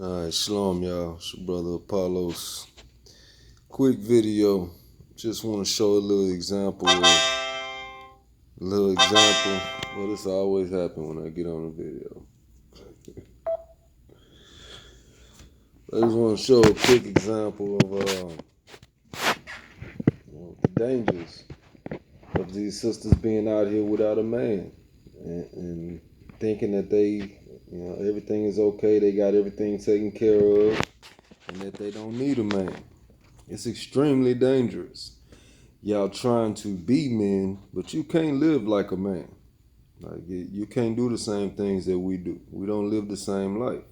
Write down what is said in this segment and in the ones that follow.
Alright, shalom y'all. It's your brother Apollos. Quick video. Just want to show a little example. Well, this always happen when I get on a video. I just want to show a quick example of the dangers of these sisters being out here without a man and thinking that everything is okay. They got everything taken care of, and that they don't need a man. It's extremely dangerous. Y'all trying to be men, but you can't live like a man. Like you can't do the same things that we do. We don't live the same life.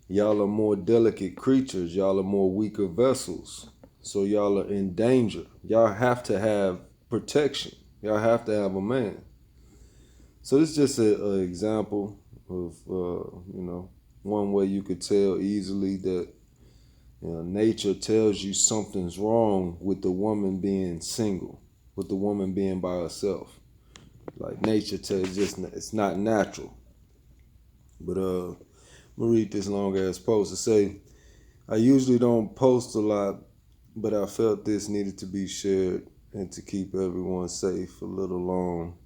Y'all are more delicate creatures. Y'all are more weaker vessels. So y'all are in danger. Y'all have to have protection. Y'all have to have a man. So this is just an example of one way you could tell easily that nature tells you something's wrong with the woman being single, with the woman being by herself. Like nature tells you it's not natural. But I'm gonna read this long ass post. It say, I usually don't post a lot, but I felt this needed to be shared and to keep everyone safe a little long,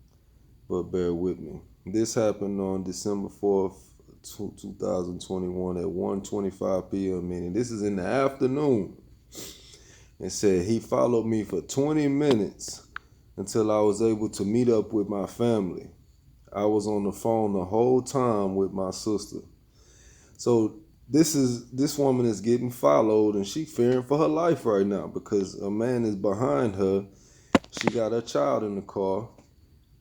but bear with me. This happened on December 4th, 2021 at 1:25 p.m. meaning this is in the afternoon. It said he followed me for 20 minutes until I was able to meet up with my family. I was on the phone the whole time with my sister. So this woman is getting followed and she fearing for her life right now because a man is behind her. She got her child in the car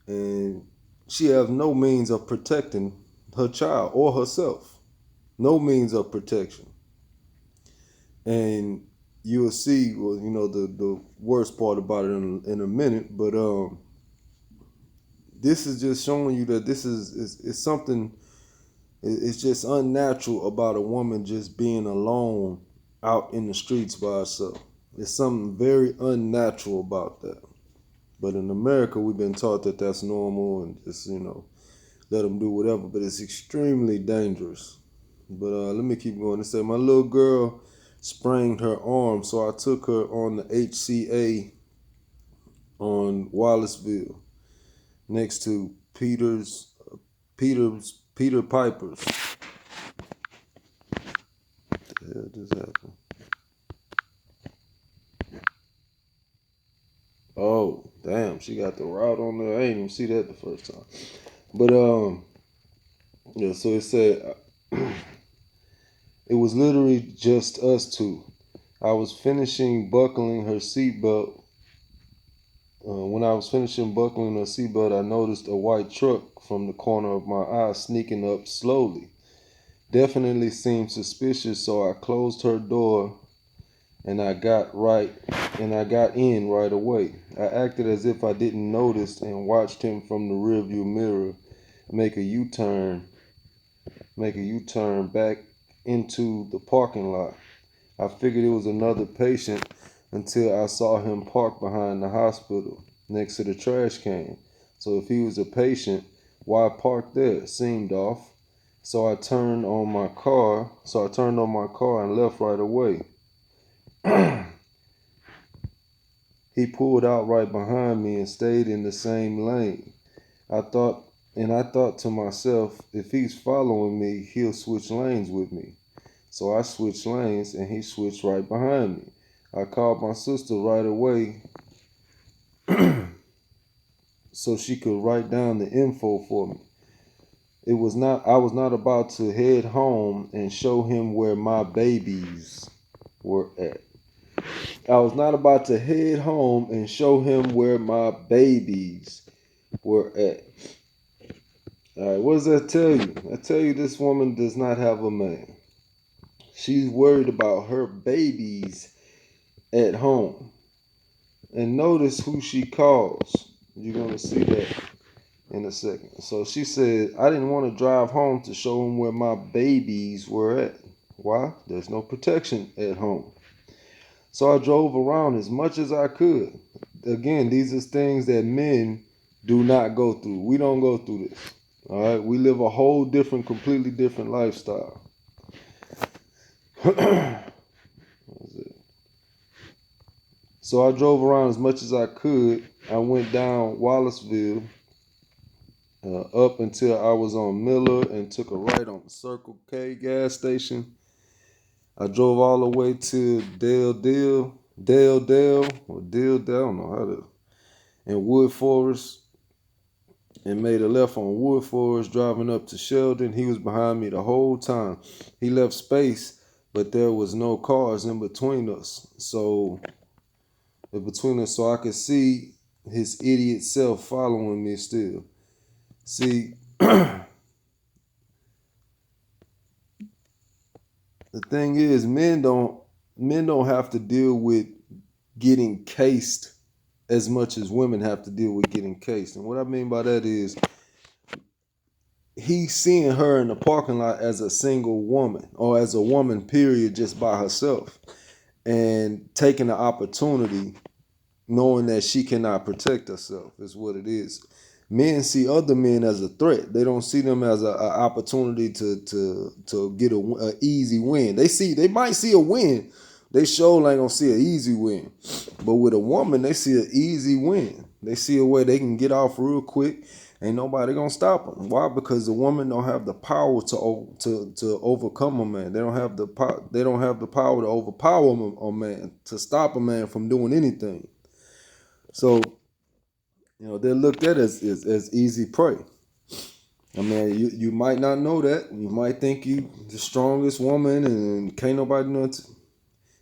and she has no means of protecting her child or herself. No means of protection. And you'll see, the worst part about it in a minute, but this is just showing you that this is something. It's just unnatural about a woman just being alone out in the streets by herself. There's something very unnatural about that. But in America, we've been taught that that's normal and just, let them do whatever. But it's extremely dangerous. But let me keep going. It said, my little girl sprained her arm, so I took her on the HCA on Wallaceville next to Peter Piper's. What the hell just happened? Oh, damn, she got the route on there. I didn't even see that the first time. But yeah, so it said it was literally just us two. I was finishing buckling her seatbelt. When I was finishing buckling her seatbelt, I noticed a white truck from the corner of my eye sneaking up slowly. Definitely seemed suspicious, so I closed her door and I got in right away. I acted as if I didn't notice and watched him from the rearview mirror make a U-turn back into the parking lot. I figured it was another patient until I saw him parked behind the hospital next to the trash can. So if he was a patient, why park there? Seemed off. So I turned on my car and left right away. He pulled out right behind me and stayed in the same lane. I thought to myself, if he's following me, he'll switch lanes with me. So I switched lanes and he switched right behind me. I called my sister right away so she could write down the info for me. I was not about to head home and show him where my babies were at. I was not about to head home and show him where my babies were at. All right, what does that tell you? I tell you this woman does not have a man. She's worried about her babies at home. And notice who she calls. You're going to see that in a second. So she said, I didn't want to drive home to show him where my babies were at. Why? There's no protection at home. So I drove around as much as I could. Again, these are things that men do not go through. We don't go through this. All right. We live a whole completely different lifestyle. So I drove around as much as I could. I went down Wallaceville up until I was on Miller and took a right on Circle K gas station. I drove all the way to Dale, or Dill, I don't know how to, in Wood Forest, and made a left on Wood Forest, driving up to Sheldon. He was behind me the whole time. He left space, but there was no cars in between us. So I could see his idiot self following me still. See, the thing is, men don't have to deal with getting cased as much as women have to deal with getting cased. And what I mean by that is, he's seeing her in the parking lot as a single woman, or as a woman, period, just by herself, and taking the opportunity, knowing that she cannot protect herself, is what it is. Men see other men as a threat. They don't see them as an opportunity to get a easy win. They might see a win. They sure ain't gonna see an easy win. But with a woman, they see an easy win. They see a way they can get off real quick. Ain't nobody gonna stop them. Why? Because the woman don't have the power to overcome a man. They don't have the power to overpower a man, to stop a man from doing anything. So, they're looked at as easy prey. I mean, you might not know that. You might think you the strongest woman and can't nobody know it.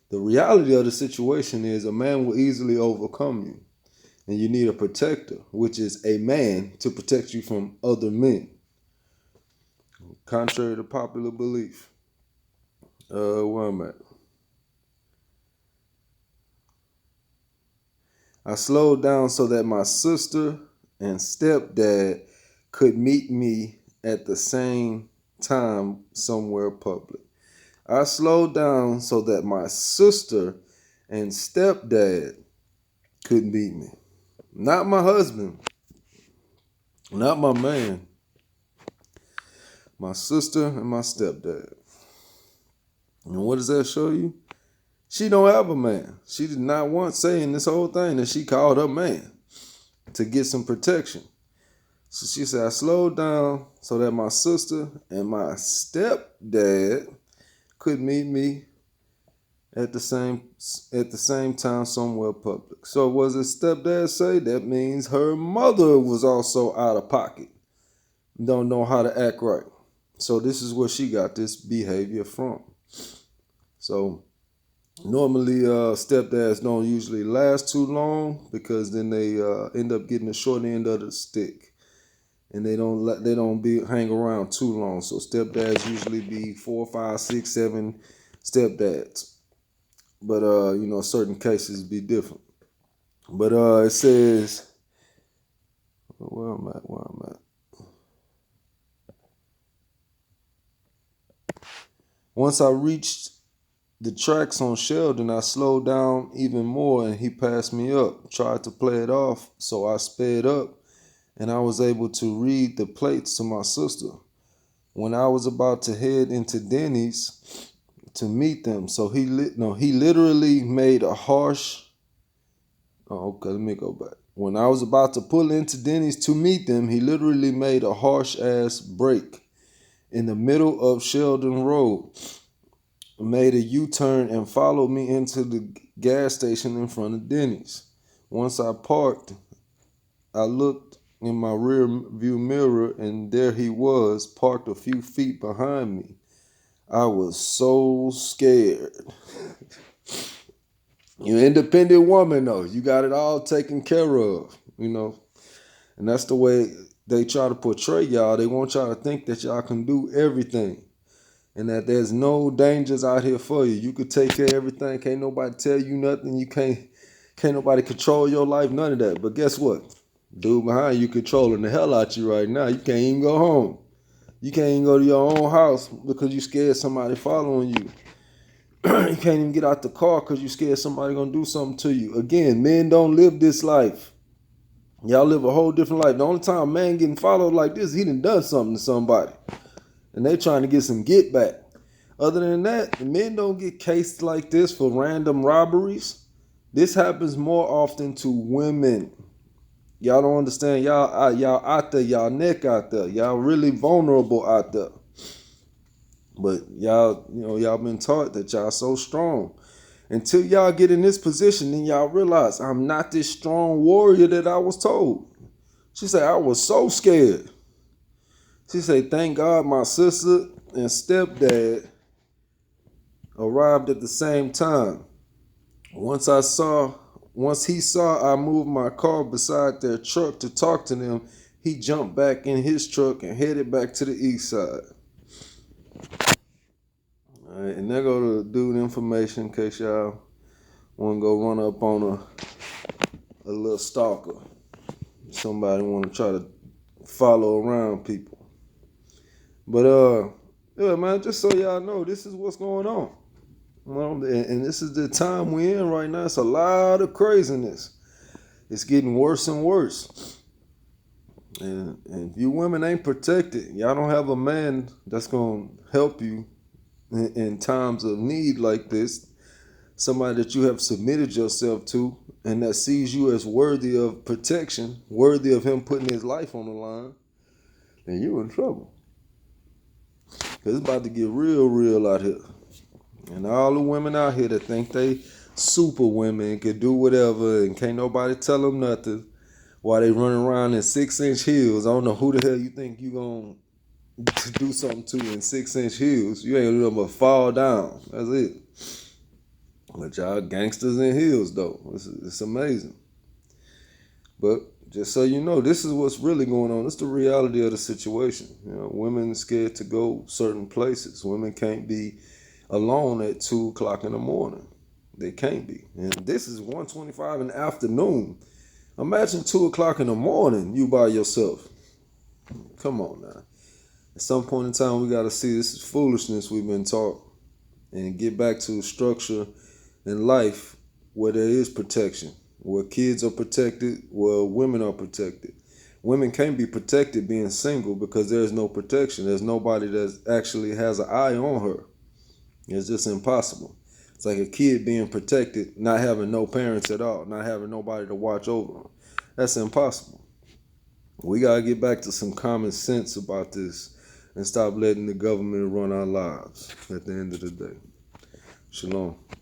The reality of the situation is, a man will easily overcome you. And you need a protector, which is a man, to protect you from other men. Contrary to popular belief. Where I'm at. I slowed down so that my sister and stepdad could meet me at the same time somewhere public. I slowed down so that my sister and stepdad could meet me. Not my husband. Not my man. My sister and my stepdad. And what does that show you? She don't have a man. She did not once say in this whole thing that she called her man to get some protection. So she said, I slowed down so that my sister and my stepdad could meet me at the same time somewhere public. So what does stepdad say? That means her mother was also out of pocket. Don't know how to act right. So this is where she got this behavior from. So normally stepdads don't usually last too long, because then they end up getting the short end of the stick. And they don't hang around too long. So stepdads usually be 4, 5, 6, 7 stepdads. But certain cases be different. But it says, where I'm at. Once I reached the tracks on Sheldon, I slowed down even more, and he passed me up. Tried to play it off, so I sped up, and I was able to read the plates to my sister. When I was about to head into Denny's to meet them, so he literally made a harsh. Oh, okay, let me go back. When I was about to pull into Denny's to meet them, he literally made a harsh ass break in the middle of Sheldon Road, made a U-turn and followed me into the gas station in front of Denny's. Once I parked, I looked in my rear view mirror, and there he was, parked a few feet behind me. I was so scared. You're an independent woman, though. You got it all taken care of, And that's the way they try to portray y'all. They want y'all to think that y'all can do everything, and that there's no dangers out here for you. You could take care of everything. Can't nobody tell you nothing. You can't nobody control your life, none of that. But guess what? Dude behind you controlling the hell out you right now. You can't even go home. You can't even go to your own house because you scared somebody following you. You can't even get out the car because you scared somebody gonna do something to you. Again, men don't live this life. Y'all live a whole different life. The only time a man getting followed like this, he done something to somebody. And they trying to get some get back. Other than that, the men don't get cased like this for random robberies. This happens more often to women. Y'all don't understand. Y'all out there. Y'all neck out there. Y'all really vulnerable out there. But y'all been taught that y'all so strong. Until y'all get in this position, then y'all realize I'm not this strong warrior that I was told. She said, I was so scared. She said, thank God my sister and stepdad arrived at the same time. Once he saw I moved my car beside their truck to talk to them, he jumped back in his truck and headed back to the east side. All right, and there go the dude information in case y'all want to go run up on a little stalker. Somebody want to try to follow around people. But yeah, man, just so y'all know, this is what's going on. And this is the time we're in right now. It's a lot of craziness. It's getting worse and worse. And if you women ain't protected, y'all don't have a man that's going to help you in times of need like this, somebody that you have submitted yourself to and that sees you as worthy of protection, worthy of him putting his life on the line, then you in trouble. Because it's about to get real out here. And all the women out here that think they super women and can do whatever and can't nobody tell them nothing while they running around in 6-inch heels. I don't know who the hell you think you going to do something to in 6-inch heels. You ain't gonna do but fall down. That's it. But y'all gangsters in heels though. It's amazing. But just so you know, this is what's really going on. It's the reality of the situation. Women are scared to go certain places. Women can't be alone at 2 o'clock in the morning. They can't be. And this is 1:25 in the afternoon. Imagine 2 o'clock in the morning, you by yourself. Come on now. At some point in time, we got to see this is foolishness we've been taught and get back to a structure in life where there is protection, where kids are protected, where women are protected. Women can't be protected being single because there's no protection. There's nobody that actually has an eye on her. It's just impossible. It's like a kid being protected, not having no parents at all, not having nobody to watch over them. That's impossible. We got to get back to some common sense about this and stop letting the government run our lives at the end of the day. Shalom.